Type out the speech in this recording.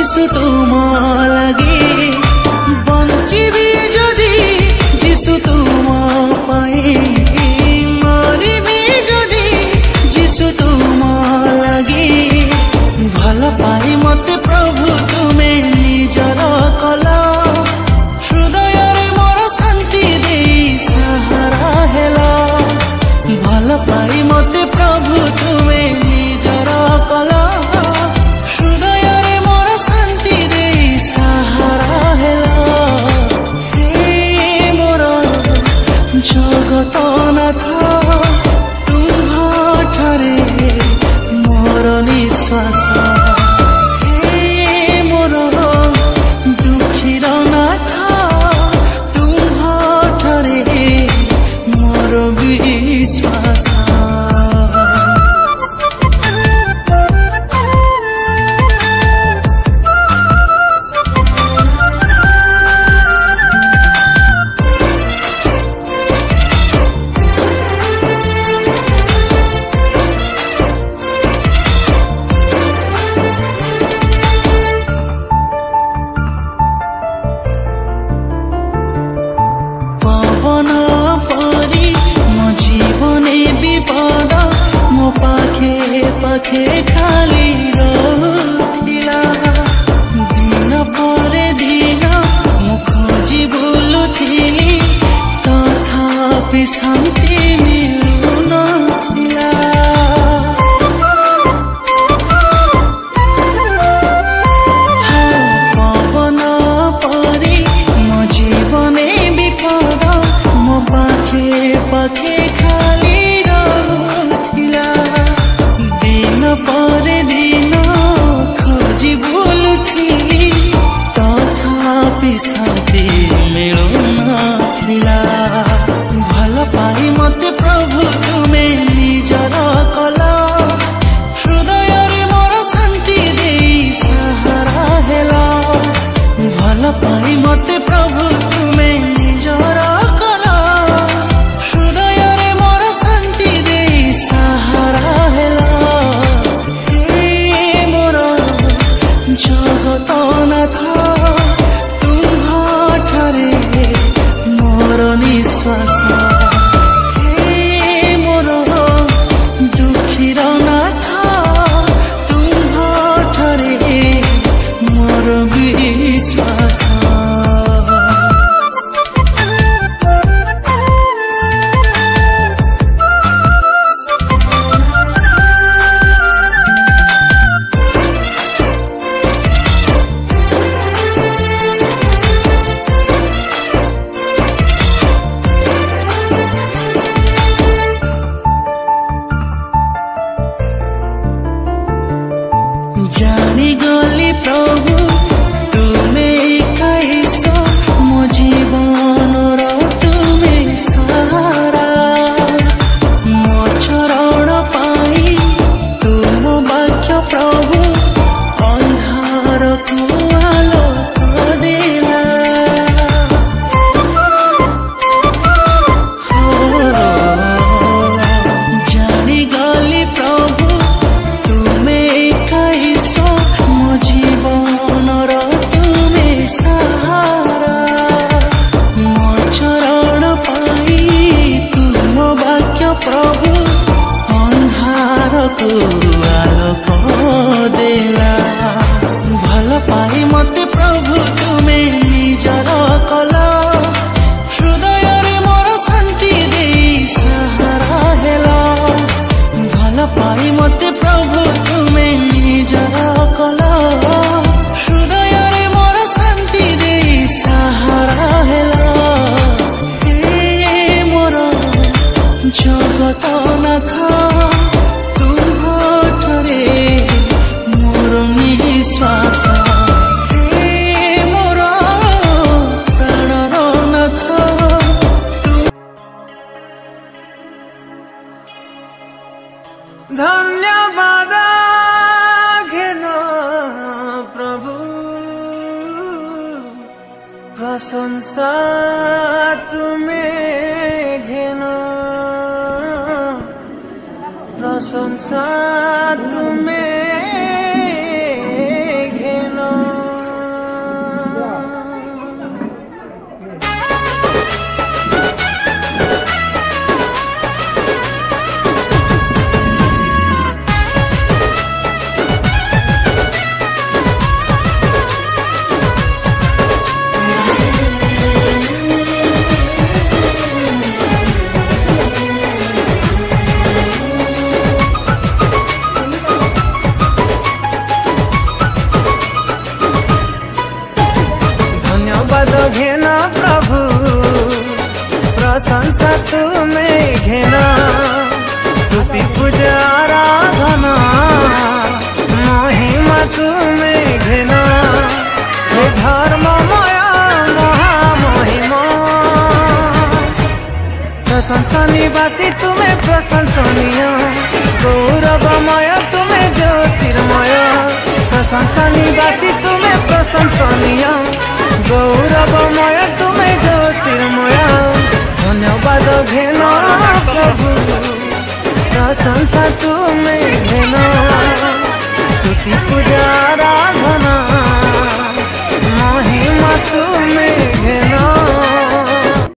যিশু তুম লাগি বঞ্চিবি যদি যিশু তুম পাই মরিবি যদি যিশু তুম লাগি ভাল পাই মতে প্রভু তুমে নিজর কল হৃদয়রে মোর শান্তি দেই সাহারা হেল ভাল পাই মতে প্রভু তুমে নিজর কল হৃদয়রে মোর শান্তি দেই সাহারা হেল হে মোর জগতনাথ তুম্ভଠାରେ মোর নিশ্বাস হে মোর দুঃখীর নাথ তুম্ভଠାରେ মোর বিশ্বাস पाखे खाली रहुथिला दिन परे दिन मु खोजी बुलुथिली तथापि शांति मिलु नथिला पवन परी मो जीवने विपद मो पाखे पाखे खाली रहुथिला परे दिन खोजी बुलुथिली तथापि शांति मिलु नथिला भल पाई मते प्रभु तुमे निजर कल हृदयरे मोर शांति देई सहारा हेल भल पाई मते प्रभु तुमे निजर कल हृदयरे मोर शांति देई सहारा हेल जगतनाथ तुम्भଠାରେ मोर निश्वास हे मोर दुखीर नाथ तुम्भଠାରେ मोर विश्वास जानी गली प्रभु तुमे कैसो मो जीवन तुमे सहारा मो चरण पाई तुम वाक्य प्रभु अंधार को आलोक देला जानी गली प्रभु तुमे जीवन तुमे सहारा मो चरण पाई तुम वाक्य प्रभु अंधार को आलोक देला भल पाई मते प्रभु तुमे निजर कल हृदयरे मोर शांति देई सहारा हेल भल पाई मते प्रभु तुमे निजर कल हृदयरे मोर शांति देई सहारा हेल हे मोर जगतनाथ तुम्भଠାରେ मोर निश्वास हे मोर प्राणर नाथ धन्यवाद घेन प्रशंसनीय, गौरवमय तुम्हें ज्योतिर्मय, प्रशंसा निवासी तुम्हें प्रशंसनीय, गौरवमय तुम्हें ज्योतिर्मय। धन्यवाद घेन प्रभु, प्रशंसा तुम्हें घेन